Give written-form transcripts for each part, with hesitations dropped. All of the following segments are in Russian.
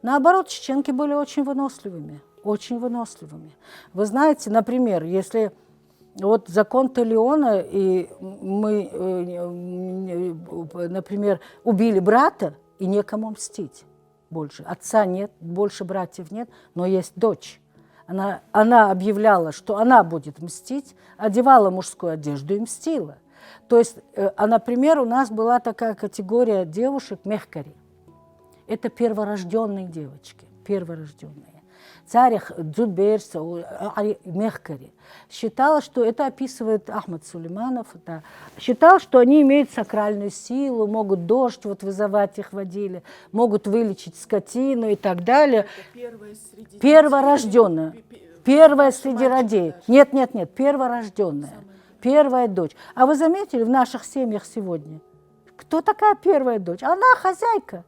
Наоборот, чеченки были очень выносливыми, очень выносливыми. Вы знаете, например, если вот закон Талиона, и мы, например, убили брата, и некому мстить больше. Отца нет, больше братьев нет, но есть дочь. Она объявляла, что она будет мстить, одевала мужскую одежду и мстила. То есть, например, у нас была такая категория девушек мехкари. Это перворожденные девочки, перворожденные. Царь Дзуберса, мехкари. Считал, что это описывает Ахмад Сулейманов, да, считал, что они имеют сакральную силу, могут дождь вот вызывать, их водили, могут вылечить скотину и так далее. Перворожденная. Первая среди родей. Нет, перворожденная. Первая дочь. А вы заметили в наших семьях сегодня? Кто такая первая дочь? Она хозяйка.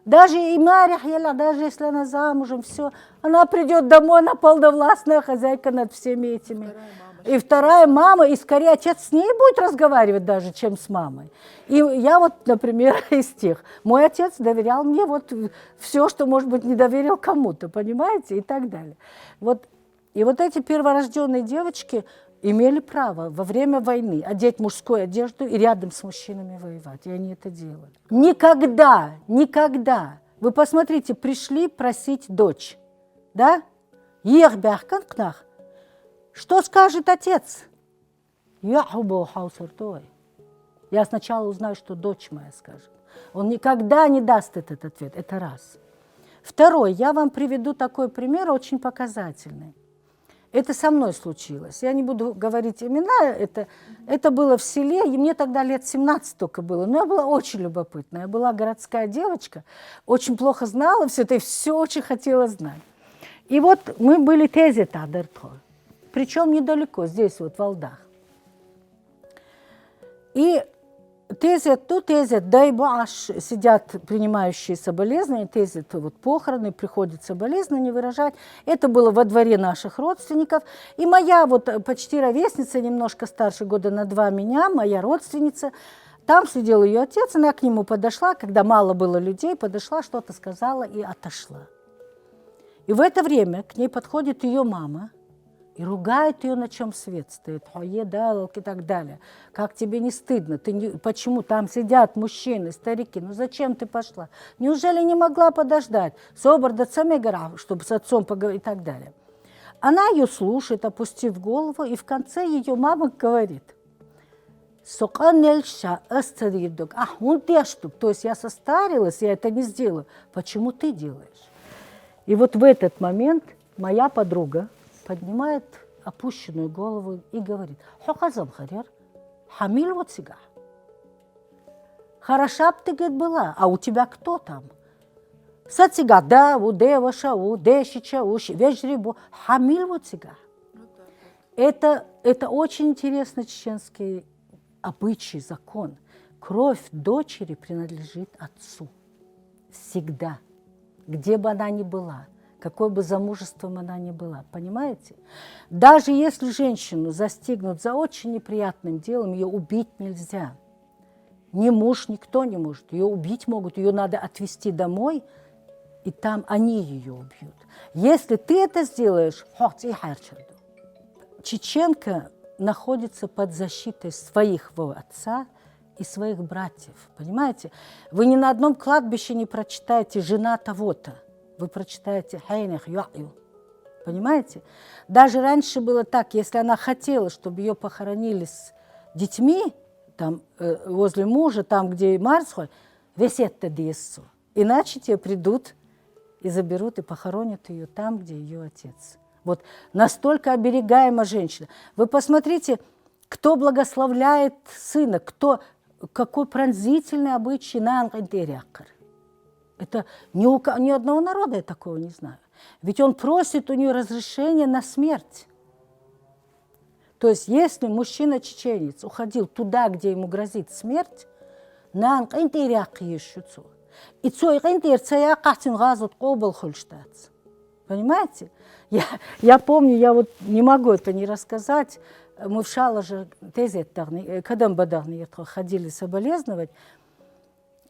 Даже и Марья, даже если она замужем, все, она придет домой, она полновластная хозяйка над всеми этими. И вторая мама, и скорее отец с ней будет разговаривать даже, чем с мамой. И я вот, например, из тех. Мой отец доверял мне вот все, что, может быть, не доверил кому-то, понимаете, и так далее. Вот. И вот эти перворожденные девочки имели право во время войны одеть мужскую одежду и рядом с мужчинами воевать. И они это делали. Никогда, никогда. Вы посмотрите, пришли просить дочь. Да? Что скажет отец? Я сначала узнаю, что дочь моя скажет. Он никогда не даст этот ответ. Это раз. Второй. Я вам приведу такой пример, очень показательный. Это со мной случилось. Я не буду говорить имена, это было в селе, и мне тогда лет 17 только было. Но я была очень любопытная. Я была городская девочка, очень плохо знала все это, и все очень хотела знать. И вот мы были тезе тадыртхо, причем недалеко, здесь вот в Алдах. И тезет, дай баш, сидят принимающие соболезнования, тезет, вот похороны, приходят соболезнования выражать. Это было во дворе наших родственников. И моя вот почти ровесница, немножко старше года на 2 меня, моя родственница, там сидел ее отец, она к нему подошла, когда мало было людей, подошла, что-то сказала и отошла. И в это время к ней подходит ее мама, и ругает ее, на чем свет стоит, и так далее. Как тебе не стыдно? Почему там сидят мужчины, старики? Ну зачем ты пошла? Неужели не могла подождать? Чтобы с отцом поговорить и так далее. Она ее слушает, опустив голову, и в конце ее мама говорит: то есть я состарилась, я это не сделаю. Почему ты делаешь? И вот в этот момент моя подруга поднимает опущенную голову и говорит: Хамиль вот сига. Хороша б ты, говорит, была, а у тебя кто там? Сатига, да, у деваша, у дешича, у вежрибу. Хамиль вот сига. Это очень интересный чеченский обычай, закон. Кровь дочери принадлежит отцу. Всегда. Где бы она ни была. Какой бы замужеством она ни была, понимаете? Даже если женщину застигнут за очень неприятным делом, ее убить нельзя. Ни муж, никто не может. Ее убить могут, ее надо отвезти домой, и там они ее убьют. Если ты это сделаешь, чеченка находится под защитой своего отца и своих братьев, понимаете? Вы ни на одном кладбище не прочитаете «жена того-то». Вы прочитаете «хайнах ю'ю». Понимаете? Даже раньше было так, если она хотела, чтобы ее похоронили с детьми, там, возле мужа, там, где Марсхой, весетта диессу. Иначе те придут и заберут, и похоронят ее там, где ее отец. Вот настолько оберегаема женщина. Вы посмотрите, кто благословляет сына, какой пронзительный обычай на ангентерякар. Это ни одного народа я такого не знаю. Ведь он просит у нее разрешения на смерть. То есть, если мужчина-чеченец уходил туда, где ему грозит смерть, понимаете? Я помню, я вот не могу это не рассказать. Мы в Шалаже, Кадамбадарни ходили соболезновать,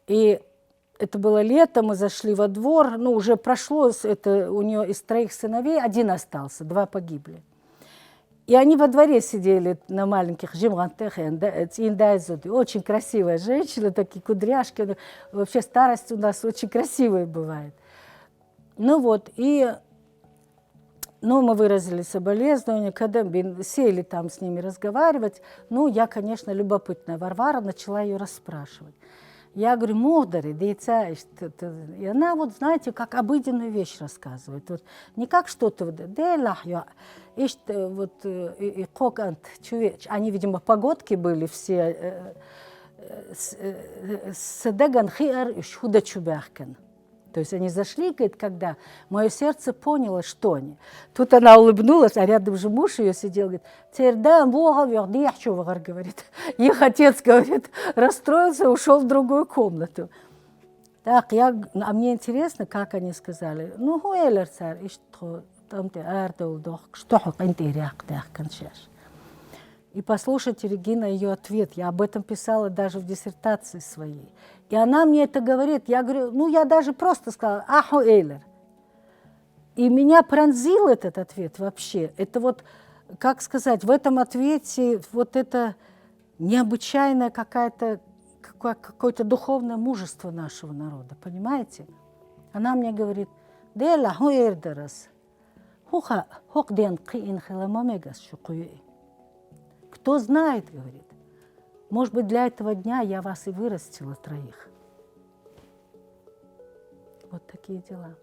и это было лето, мы зашли во двор, ну, уже прошло, это у нее из 3 сыновей 1 остался, 2 погибли. И они во дворе сидели на маленьких жимгантах, очень красивая женщина, такие кудряшки. Вообще старость у нас очень красивая бывает. Ну вот, ну, мы выразили соболезнования, когда сели там с ними разговаривать, ну, я, конечно, любопытная Варвара, начала ее расспрашивать. Я говорю, мудари, дитя, и она вот, знаете, как обыденную вещь рассказывает, вот, не как что-то, вот, они, видимо, погодки были все, то есть они зашли, говорит, когда мое сердце поняло, что они. Тут она улыбнулась, а рядом же муж ее сидел, говорит, говорит. Их отец, говорит, расстроился, ушел в другую комнату. Так, а мне интересно, как они сказали. Ну, хуэлэр царь, и что там ты ардолдох, что хокантиряк, кончаешь. И послушайте, Регина, ее ответ. Я об этом писала даже в диссертации своей. И она мне это говорит. Я говорю, ну, я даже просто сказала, аху эйлер. И меня пронзил этот ответ вообще. Это вот, как сказать, в этом ответе вот это необычайное какое-то духовное мужество нашего народа. Понимаете? Она мне говорит, «Дела хуэрдерас, хуха хокден киин хеламамегас шукуи». Кто знает, говорит, может быть, для этого дня я вас и вырастила 3. Вот такие дела.